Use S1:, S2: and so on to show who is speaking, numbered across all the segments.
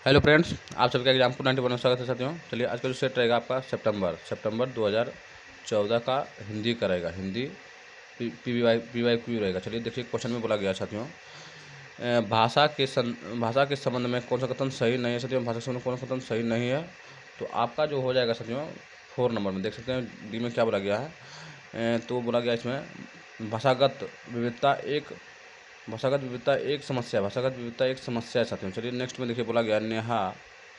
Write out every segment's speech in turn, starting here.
S1: Hello friends, आप सबका exam को 91 में स्वागत है साथियों। चलिए आज का जो सेट रहेगा आपका सितंबर 2014 का हिंदी का रहेगा। हिंदी पी वाई क्यू रहेगा। चलिए देखिए क्वेश्चन में बोला गया साथियों, भाषा के संबंध में कौन सा कथन सही नहीं है साथियों। भाषा के संबंध में कौन सा कथन सही नहीं है, तो आपका जो हो जाएगा साथियों 4 नंबर में। देख सकते हैं डी में क्या बोला गया है। तो बोला गया इसमें भाषागत विविधता एक समस्या है साथियों। चलिए नेक्स्ट में देखिए बोला गया, नेहा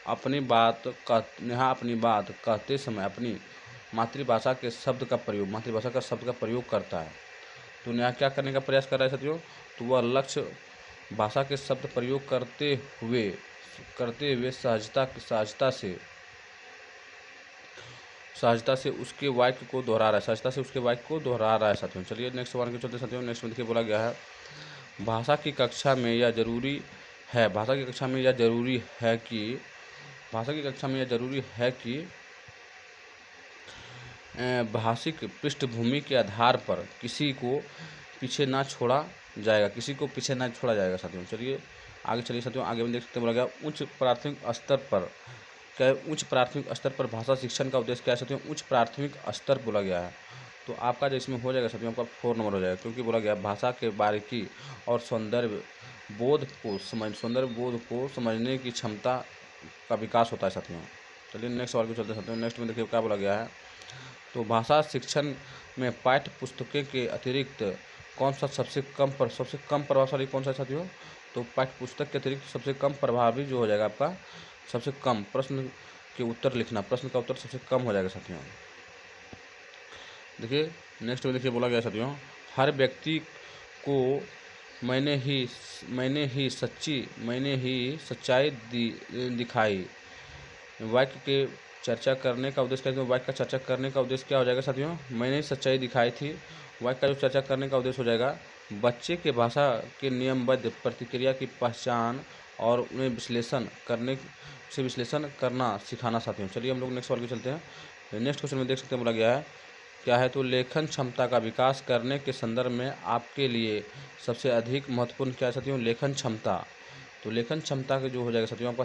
S1: अपनी बात कहते समय अपनी मातृभाषा का शब्द का प्रयोग करता है। तो नेहा क्या करने का प्रयास कर रहा है साथियों, तो वह लक्ष्य भाषा के शब्द प्रयोग करते हुए सहजता से उसके वाक्य को दोहरा रहा है साथियों। चलिए नेक्स्ट सवाल के चलते साथियों। नेक्स्ट में देखिए बोला गया है, भाषा की कक्षा में यह जरूरी है कि भाषिक पृष्ठभूमि के आधार पर किसी को पीछे ना छोड़ा जाएगा साथियों। चलिए आगे चलिए साथियों। आगे में देख सकते हैं बोला गया, उच्च प्राथमिक स्तर पर भाषा शिक्षण का उद्देश्य क्या है साथियों। उच्च प्राथमिक स्तर बोला गया है, तो आपका जो इसमें हो जाएगा साथियों आपका 4 नंबर हो जाएगा, क्योंकि बोला गया भाषा के बारीकी और सौंदर्य बोध को समझने की क्षमता का विकास होता है साथियों। चलिए नेक्स्ट सवाल को चलते हैं साथियों। नेक्स्ट में देखिए क्या बोला गया है, तो भाषा शिक्षण में पाठ्य पुस्तकें के अतिरिक्त कौन सा सबसे कम प्रभावशाली कौन सा है साथियों। तो पाठ्य पुस्तक के अतिरिक्त सबसे कम प्रभावी जो हो जाएगा आपका, सबसे कम प्रश्न का उत्तर सबसे कम हो जाएगा साथियों। देखिए नेक्स्ट में देखिए बोला गया साथियों, हर व्यक्ति को मैंने ही सच्चाई दिखाई। वाक्य के चर्चा करने का उद्देश्य क्या है, वाक्य का चर्चा करने का उद्देश्य क्या हो जाएगा साथियों, मैंने ही सच्चाई दिखाई थी। वाक्य का जो चर्चा करने का उद्देश्य हो जाएगा बच्चे के भाषा के नियमबद्ध प्रतिक्रिया की पहचान और उन्हें विश्लेषण करना सिखाना साथियों। चलिए हम लोग नेक्स्ट सवाल पे चलते हैं। नेक्स्ट क्वेश्चन में देख सकते हैं बोला गया है, क्या है, तो लेखन क्षमता का विकास करने के संदर्भ में आपके लिए सबसे अधिक महत्वपूर्ण क्या है साथियों, लेखन क्षमता। तो लेखन क्षमता के जो हो जाएगा साथियों आपका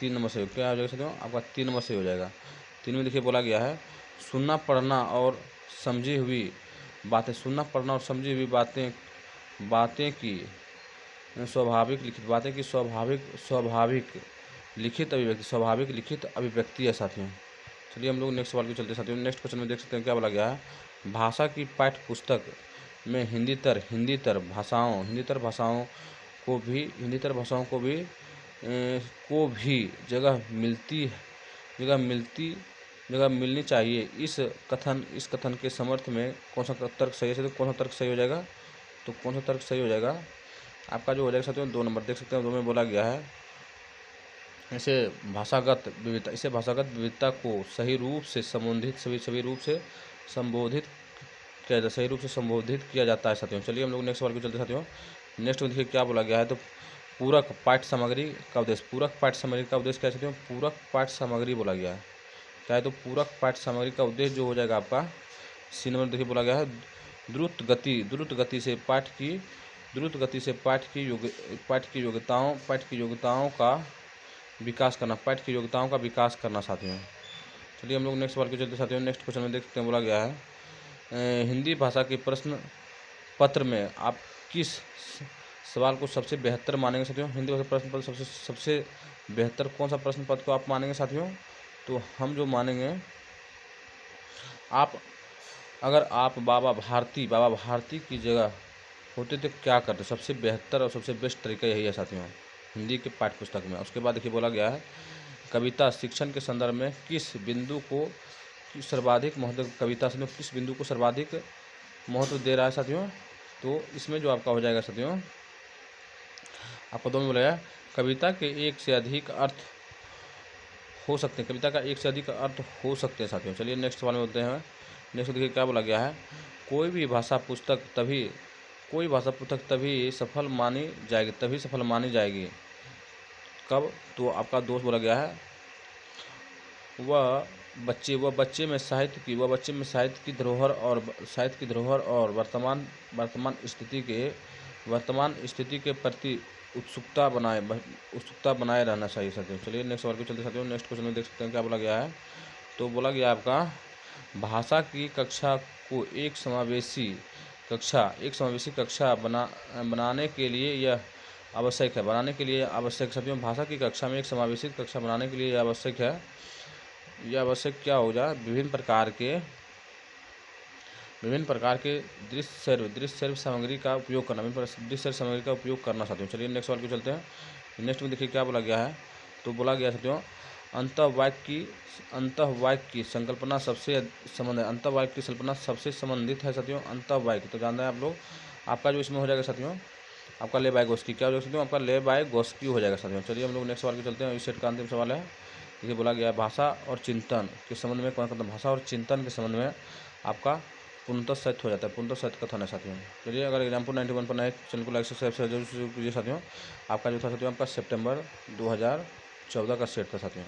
S1: 3 नंबर से क्या हो जाएगा साथियों, आपका 3 नंबर से हो जाएगा। 3 में देखिए बोला गया है, सुनना पढ़ना और समझी हुई बातें की स्वाभाविक लिखित अभिव्यक्ति है साथियों। चलिए हम लोग नेक्स्ट सवाल को चलते साथियों। नेक्स्ट क्वेश्चन में देख सकते हैं क्या बोला गया है, भाषा की पाठ्य पुस्तक में हिंदीतर भाषाओं को भी जगह मिलनी चाहिए। इस कथन के समर्थ में कौन सा तर्क सही है, तो कौन सा तर्क सही हो जाएगा, तो कौन सा तर्क सही हो जाएगा आपका जो हो जाएगा साथियों 2 नंबर। देख सकते हैं 2 में बोला गया है, इसे भाषागत विविधता को सही रूप से संबोधित किया जाता है साथियों। चलिए हम लोग नेक्स्ट सवाल को चलते साथियों। नेक्स्ट में देखिए क्या बोला गया है, तो पूरक पाठ्य सामग्री का उद्देश्य क्या है साथियों, पूरक पाठ्य सामग्री बोला गया है। क्या है, तो पूरक पाठ्य सामग्री का उद्देश्य जो हो जाएगा आपका सी नंबर देखिए बोला गया है, द्रुत गति से पाठ की योग्यताओं का विकास करना साथियों। चलिए हम लोग नेक्स्ट सवाल के चलते साथियों। नेक्स्ट क्वेश्चन में देख सकते हैं बोला गया है, हिंदी भाषा के प्रश्न पत्र में आप किस सवाल को सबसे बेहतर मानेंगे साथियों। हिंदी भाषा प्रश्न पत्र सबसे बेहतर कौन सा प्रश्न पत्र को आप मानेंगे साथियों, तो हम जो मानेंगे, अगर आप बाबा भारती की जगह होते तो क्या करते। सबसे बेहतर और सबसे बेस्ट तरीका यही है साथियों हिंदी के पाठ्य पुस्तक में। उसके बाद देखिए बोला गया है, कविता शिक्षण के संदर्भ में किस बिंदु को सर्वाधिक महत्व दे रहा है साथियों। तो इसमें जो आपका हो जाएगा साथियों, आपको 2 में बोला गया, कविता के एक से अधिक अर्थ हो सकते हैं साथियों। चलिए नेक्स्ट सवाल में बोलते हैं। नेक्स्ट देखिए क्या बोला गया है, कोई भाषा पुस्तक तभी सफल मानी जाएगी कब, तो आपका दोस्त बोला गया है, वह बच्चे में साहित्य की धरोहर और वर्तमान स्थिति के प्रति उत्सुकता बनाए रहना चाहिए साथियों। चलिए नेक्स्ट सवाल पे चलते साथियों। नेक्स्ट क्वेश्चन में देख सकते हैं क्या बोला गया है। तो बोला गया आपका भाषा की कक्षा को एक समावेशी कक्षा बनाने के लिए यह आवश्यक है। साथियों, भाषा की कक्षा में एक समावेशी कक्षा बनाने के लिए यह आवश्यक है। यह आवश्यक क्या हो जाए, विभिन्न प्रकार के दृश्य सर्व सामग्री का उपयोग करना साथियों। चलिए नेक्स्ट सवाल पे चलते हैं। नेक्स्ट में देखिए क्या बोला गया है। तो बोला गया साथियों अंतःवाक्य की संकल्पना सबसे संबंधित है साथियों। अंतःवाक्य तो जानते हैं आप लोग। आपका जो इसमें हो जाएगा साथियों, आपका लेबाइगोस्की क्या हो जाएगा साथियों, आपका लेबाइगोस्की हो जाएगा साथियों। चलिए हम लोग नेक्स्ट सवाल पे चलते हैं। इस सेट का अंतिम सवाल है। देखिए बोला गया है भाषा और चिंतन के संबंध में भाषा और चिंतन के संबंध में आपका पूर्णतः सत्य हो जाता है। पूर्णतः सत्य कथन है साथियों। चलिए अगर एग्जाम्पल 91 पर नए चैनल को लाइक सब्सक्राइब जरूर कीजिए साथियों। आपका जो था साथियों, आपका सितंबर 2014 का सेट था साथियों।